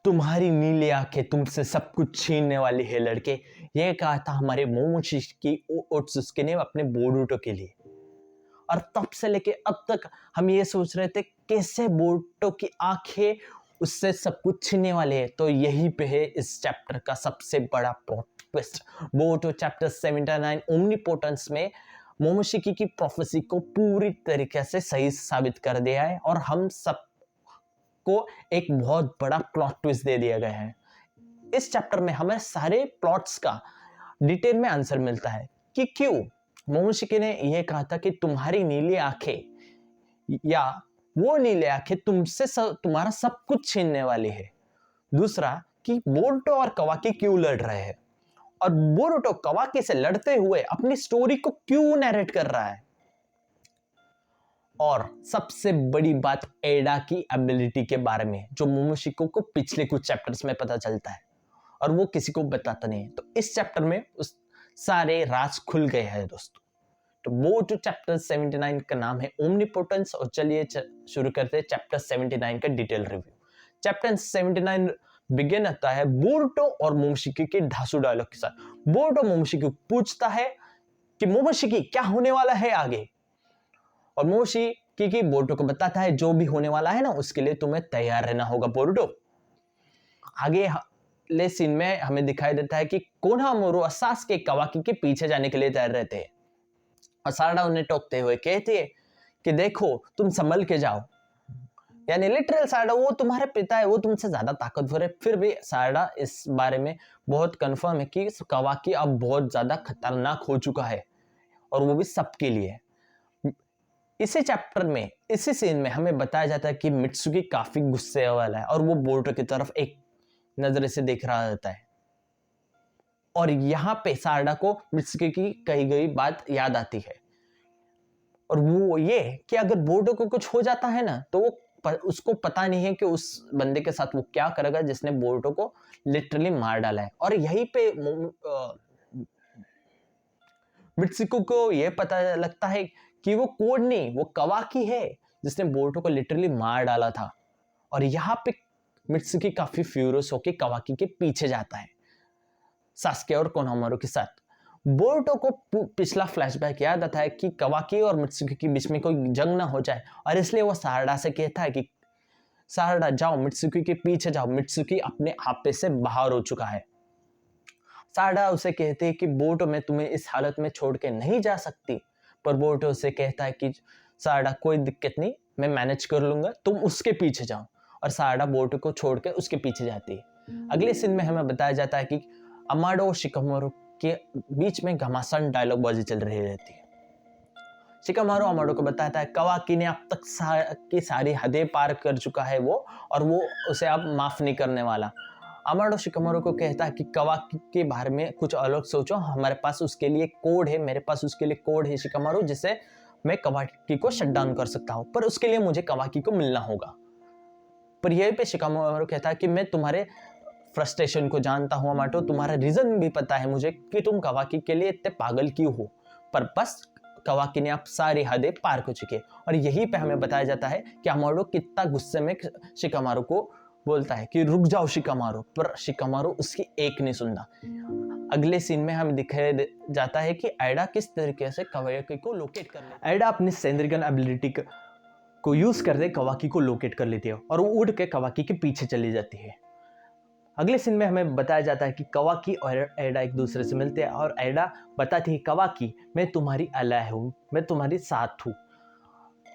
तुम्हारी नीली आंखें तुमसे सब कुछ छीनने वाली है लड़के। यह कहा था हमारे मोमोशिकी ओत्सुस्के ने अपने बोरुटो के लिए। और तब से लेके अब तक हम ये सोच रहे थे कैसे बोरुटो की आंखें उससे सब कुछ छीनने वाले हैं। तो यही पे है इस चैप्टर का सबसे बड़ा plot twist. Boruto chapter 79 omnipotence में मोमोशिकी की प्रोफेसी को पूरी तरीके से सही साबित कर दिया है और हम सब को एक बहुत बड़ा प्लॉट ट्विस्ट दे दिया गया है। इस चैप्टर में हमें सारे प्लॉट्स का डिटेल में आंसर मिलता है कि क्यों मोमोशिकी ने यह कहा था कि तुम्हारी नीली आंखें या वो नीली आंखें तुमसे तुम्हारा सब कुछ छीनने वाली है। दूसरा कि बोरुटो और कवाकी क्यों लड़ रहे हैं और बोरुटो कवाकी से लड़ते हुए अपनी स्टोरी को क्यों नैरेट कर रहा है। और सबसे बड़ी बात एडा की एबिलिटी के बारे में जो मोमोशिकी को पिछले कुछ चैप्टर्स में पता चलता है और वो किसी को बताता नहीं है। तो इस चैप्टर में उस सारे राज खुल गए हैं दोस्तों। तो वो जो चैप्टर 79 का नाम है ओमनीपोटेंस। और चलिए शुरू करते हैं चैप्टर 79 का डिटेल रिव्यू। चैप्टर 79 बिगिन होता है बोरुटो और मोमोशिकी के धांसू डायलॉग के साथ। बोरुटो मोमोशिकी पूछता है कि मोमोशिकी क्या होने वाला है आगे, और मोमोशिकी बोरुटो को बताता है जो भी होने वाला है ना उसके लिए तुम्हें तैयार रहना होगा बोरुटो। आगे ले सीन में हमें दिखाई देता है कि कोनोहामारू सासुके कवाकी के पीछे जाने के लिए तैयार रहते हैं और साराडा उन्हें टोकते हुए कहती है कि देखो तुम संभल के जाओ। यानी लिटरल साराडा वो तुम्हारे पिता है, वो तुमसे ज्यादा ताकतवर है। फिर भी साराडा इस बारे में बहुत कंफर्म है कि कवाकी अब बहुत ज्यादा खतरनाक हो चुका है और वो भी सबके लिए। इसी चैप्टर में इसी सीन में हमें बताया जाता है कि मित्सुकी काफी गुस्से वाला है और वो बोरुटो की तरफ एक नजर से देख रहा होता है। और यहां पे साराडा को मित्सुकी की कही गई बात याद आती है और वो ये कि अगर बोरुटो को कुछ हो जाता है ना तो वो उसको पता नहीं है कि उस बंदे के साथ वो क्या करेगा जिसने बोरुटो को लिटरली मार डाला है। और यहीं पे मित्सुकी को यह पता लगता है कि वो कोड नहीं, वो कवाकी है जिसने बोरुटो को लिटरली मार डाला था। और यहाँ पे मित्सुकी काफी फ्यूरियस होकर कवाकी के पीछे जाता है सासुके और कोनोहामारू के साथ। बोरुटो को पिछला फ्लैशबैक याद आता है कि कवाकी और मित्सुकी के बीच में कोई जंग ना हो जाए और इसलिए वो साराडा से कहता है कि साराडा जाओ मित्सुकी के पीछे जाओ, मित्सुकी अपने आपे से बाहर हो चुका है। साराडा उसे कहते हैं कि बोरुटो मैं तुम्हें इस हालत में छोड़ के नहीं जा सकती, पर बोरुटो उसे कहता है कि साराडा कोई दिक्कत नहीं, मैं मैनेज कर लूंगा, तुम उसके पीछे जाओ। और साराडा बोरुटो को छोड़ के उसके पीछे जाती है। अगले सीन में हमें बताया जाता है कि अमाडो और शिकामारू के बीच में घमासान डायलॉग बाजी चल रही रहती है। शिकामारू अमाडो को बताता है कवाकी ने अब तक की सारी हदें पार कर चुका है वो, और वो उसे अब माफ नहीं करने वाला। अमाडो शिकामारू को कहता है कि कवाकी के बारे में कुछ अलग सोचो, हमारे पास उसके लिए कोड है, मेरे पास उसके लिए कोड है शिकामारू, जिससे मैं कवाकी को शट डाउन कर सकता हूं, पर उसके लिए मुझे कवाकी को मिलना होगा। पर यही पे शिकामारू कहता है कि मैं तुम्हारे फ्रस्ट्रेशन को जानता हूं अमाडो, तुम्हारा रीजन भी पता है मुझे कि तुम कवाकी के लिए इतने पागल क्यों हो, पर बस कवाकी ने आप सारी हदें पार कर चुके। और यही पे हमें बताया जाता है कि अमाडो कितना गुस्से में शिकामारू को बोलता है कि रुक जाओ शिकामारू, पर शिकामारू उसकी एक नहीं सुनता। अगले सीन में हमें दिखाया जाता है कि एडा किस तरीके से कवाकी को लोकेट कर लेती है। एडा अपनी सेंद्रिगन एबिलिटी को यूज करके कवाकी को लोकेट कर लेती है और वो उड़ के कवाकी के पीछे चली जाती है। अगले सीन में हमें बताया जाता है कि कवाकी और एडा एक दूसरे से मिलते हैं और एडा बताती है कवाकी मैं तुम्हारी अलाय हूं, मैं तुम्हारी साथ हूं।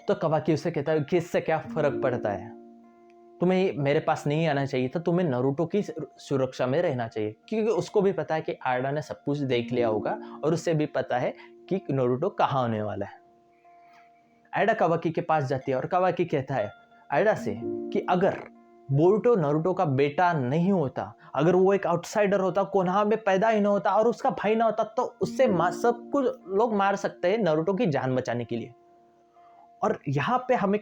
तो कवाकी उसे कहता है कि इससे क्या फर्क पड़ता है, तुम्हें मेरे पास नहीं आना चाहिए था, तुम्हें नारुतो की सुरक्षा में रहना चाहिए। क्योंकि उसको भी पता है कि एडा ने सब कुछ देख लिया होगा और उसे भी पता है कि नारुतो कहाँ होने वाला है। एडा कवाकी के पास जाती है और कवाकी कहता है एडा से कि अगर बोरुटो नारुतो का बेटा नहीं होता, अगर वो एक आउटसाइडर होता, कोनोहा में पैदा ही ना होता और उसका भाई ना होता, तो उससे सब कुछ लोग मार सकते हैं नारुतो की जान बचाने के लिए। और यहाँ पे हमें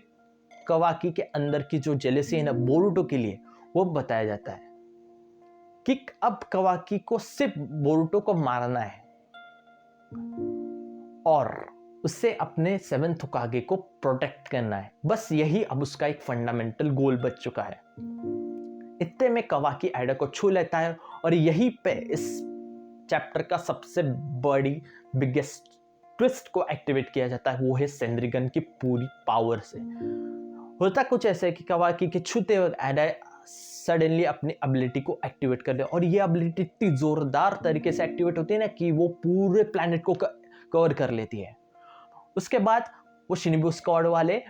कवाकी के अंदर की जो जेलेसी है ना बोरुटो के लिए, वो बताया जाता है कि अब कवाकी को सिर्फ बोरुटो को मारना है और उससे अपने 7th होकागे को प्रोटेक्ट करना है। बस यही अब उसका एक फंडामेंटल गोल बच चुका है। इतने में कवाकी एडा को छू लेता है और यहीं पे इस चैप्टर का सबसे बड़ी बिगेस्ट ट्विस्ट को एक्टिवेट किया जाता है, वो है सेंद्रिगन की पूरी पावर से। होता कुछ ऐसे कि कवाकी के छूते हुए एडा सडनली अपनी एबिलिटी को एक्टिवेट कर दे और ये एबिलिटी इतनी जोरदार तरीके से एक्टिवेट होती है ना कि वो पूरे प्लैनेट को कवर कर लेती है। उसके बाद वो शिनोबी स्क्वाड वाले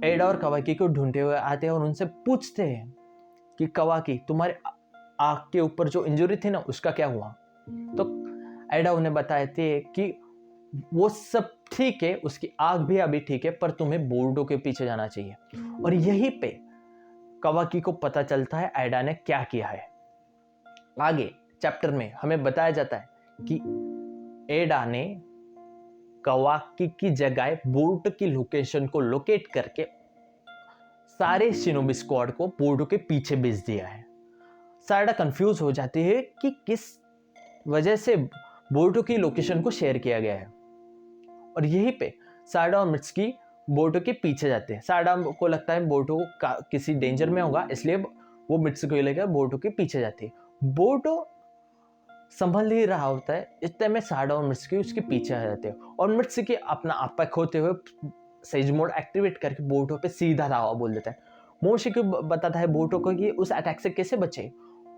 एडा और कवाकी को ढूंढते हुए आते हैं और उनसे पूछते हैं कि कवाकी, तुम्हारे आँख के ऊपर जो इंजरी थी ना उसका क्या हुआ? तो एडा उन्हें बताते हैं कि वो सब ठीक है, उसकी आँख भी अभी ठीक है, पर तुम्हें बोर्डो के पीछे जाना चाहिए। और यहीं पे कवाकी को पता चलता है एडा ने क्या किया है। आगे चैप्टर में हमें बताया जाता है कि एडा ने कवाकी की जगह बोर्डो की लोकेशन को लोकेट करके सारे शिनोबी स्क्वाड को बोर्डो के पीछे भेज दिया है। सारा कंफ्यूज हो जाती है कि किस वजह से बोर्डो की लोकेशन को शेयर किया गया है। और यहीं पे साडा और मित्सुकी बोर्डो के पीछे जाते हैं। साडा को लगता है बोर्डो किसी डेंजर में होगा, इसलिए वो मित्सुकी को लेकर बोर्डो के पीछे जाती है। बोर्डो संभल नहीं रहा होता है, इतने में साडा और मित्सुकी उसके पीछे आ जाते हैं और मित्सुकी अपना आपा खोते हुए सेज मोड एक्टिवेट करके बोर्डो पे सीधा धावा बोल देता है। मोमोशिकी बताता है बोर्डो को कि उस अटैक से कैसे बचे।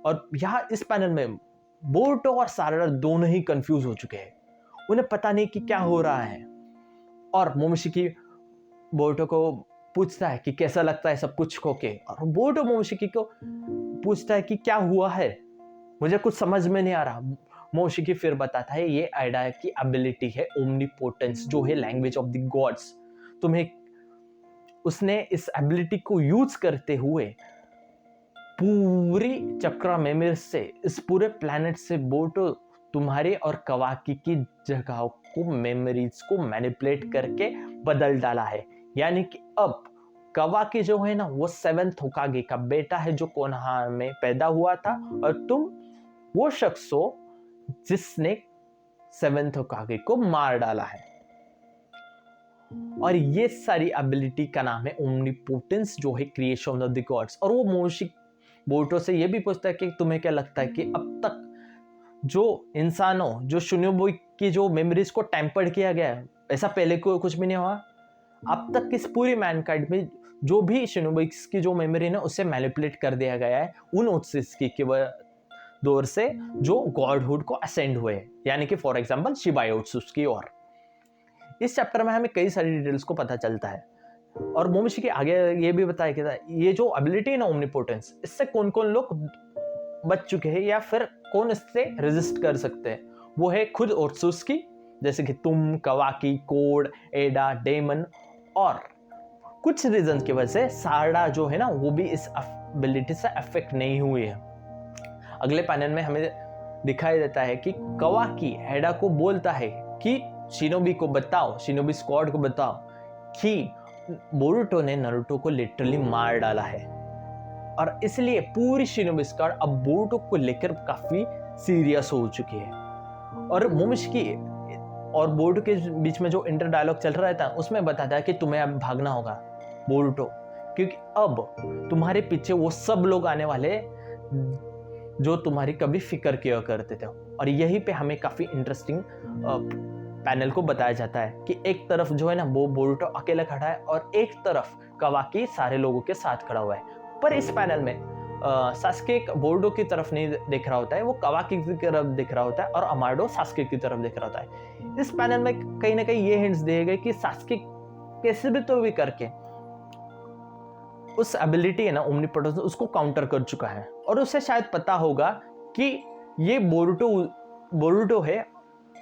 और यहाँ इस पैनल में बोर्डो और साडा दोनों ही कंफ्यूज हो चुके हैं, उन्हें पता नहीं कि क्या हो रहा है। और मोमोशिकी बोर्डो को पूछता है कि कैसा लगता है सब कुछ खो के, और बोर्डो मोमोशिकी को पूछता है कि क्या हुआ है, मुझे कुछ समझ में नहीं आ रहा। मोमोशिकी फिर बताता है ये एडा की एबिलिटी है ओमनीपोटेंस, जो है लैंग्वेज ऑफ द गॉड्स। तुम्हें उसने इस एबिलिटी को यूज करते हुए पूरी चक्रा मेमोरी से, इस पूरे प्लैनेट से बोर्डो तुम्हारे और कवाकी की जगहों को, मेमोरीज को मैनिपुलेट करके बदल डाला है। यानी कि अब कवाकी जो है ना वो 7th होकागे का बेटा है जो कोनोहा में पैदा हुआ था, और तुम वो शख्स हो जिसने 7th होकागे को मार डाला है। और ये सारी एबिलिटी का नाम है ओमनीपोटेंस, जो है क्रिएशन ऑफ द गॉड्स। और वो मोमोशिकी बोर्डो से ये भी पूछता है कि तुम्हें क्या लगता है कि अब तक जो इंसानों, जो शिनोबी की जो मेमोरीज को टेम्पर्ड किया गया है, ऐसा पहले को कुछ भी नहीं हुआ? अब तक इस पूरी मैनकाइंड में जो भी शिनोबी की जो मेमोरी है उसे मैनिपुलेट कर दिया गया है उन ओत्सुकी के दौर से जो गॉडहुड को असेंड हुए, यानी कि फॉर एग्जांपल शिबाया ओत्सुकी। और इस चैप्टर में हमें कई सारी डिटेल्स को पता चलता है। और मोमोशिकी आगे ये भी बताया कि ये जो एबिलिटी है ना ओमनीपोटेंस, इससे कौन कौन लोग बच चुके हैं या फिर कौन इससे रेजिस्ट कर सकते हैं। वो है खुद ओत्सुकी, जैसे कि तुम, कवाकी, कोड, एडा, डेमन, और कुछ रीजन की वजह से साडा जो है ना वो भी इस एबिलिटी से अफेक्ट नहीं हुई है। अगले पैनल में हमें दिखाई देता है कि कवाकी एडा को बोलता है कि शिनोबी को बताओ, शिनोबी स्क्वाड को बताओ कि बोरुटो ने नारुतो को लिटरली मार डाला है, और इसलिए पूरी शिनोबी स्क्वाड अब बोरुटो को लेकर काफी सीरियस हो चुकी है। और मोमोशिकी और बोरुटो के बीच में जो इंटर डायलॉग चल रहा था उसमें बताता है कि तुम्हें अब भागना होगा बोरुटो, क्योंकि अब तुम्हारे पीछे वो सब लोग आने वाले जो तुम्हारी कभी फिक्र किया करते थे। और यहीं पे हमें काफी इंटरेस्टिंग पैनल को बताया जाता है कि एक तरफ जो है ना वो बोरुटो अकेला खड़ा है और एक तरफ कवाकी सारे लोगों के साथ खड़ा हुआ है। पर इस पैनल में सास्के बोरुटो की तरफ नहीं देख रहा होता है, वो कवाकी की तरफ दिख रहा होता है, और अमाडो सास्के की तरफ दिख रहा होता है। इस पैनल में कहीं ना कहीं ये हिंट्स दिए गए कि सास्के कैसे भी तो भी करके उस एबिलिटी है ना ओमनीपोटेंस उसको काउंटर कर चुका है, और उसे शायद पता होगा कि ये बोरुटो है,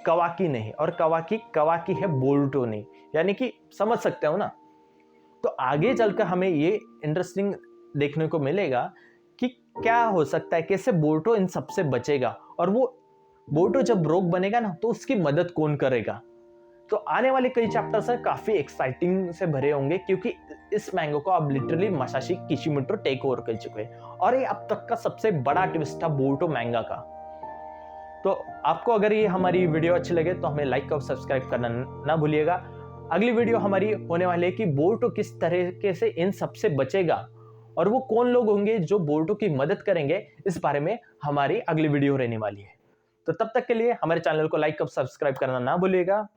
कवाकी नहीं, और कवाकी है, बोरुटो नहीं। यानी कि समझ सकते हो ना। तो आगे चलकर हमें ये इंटरेस्टिंग देखने को मिलेगा कि क्या हो सकता है, कैसे बोरुटो इन सबसे बचेगा, और वो बोरुटो जब रोग बनेगा ना तो उसकी मदद कौन करेगा। तो आने वाले कई चैप्टर्स काफी एक्साइटिंग से भरे होंगे, क्योंकि इस मैंगो को अब लिटरली मसाशी किशिमोटो टेक ओवर कर चुके हैं, और ये अब तक का सबसे बड़ा ट्विस्ट था बोरुटो मैंगा का। तो आपको अगर ये हमारी वीडियो अच्छी लगे तो हमें लाइक और सब्सक्राइब करना ना भूलिएगा। अगली वीडियो हमारी होने वाली है कि बोरुटो किस तरीके से इन सबसे बचेगा और वो कौन लोग होंगे जो बोरुतो की मदद करेंगे, इस बारे में हमारी अगली वीडियो रहने वाली है। तो तब तक के लिए हमारे चैनल को लाइक और सब्सक्राइब करना ना भूलिएगा।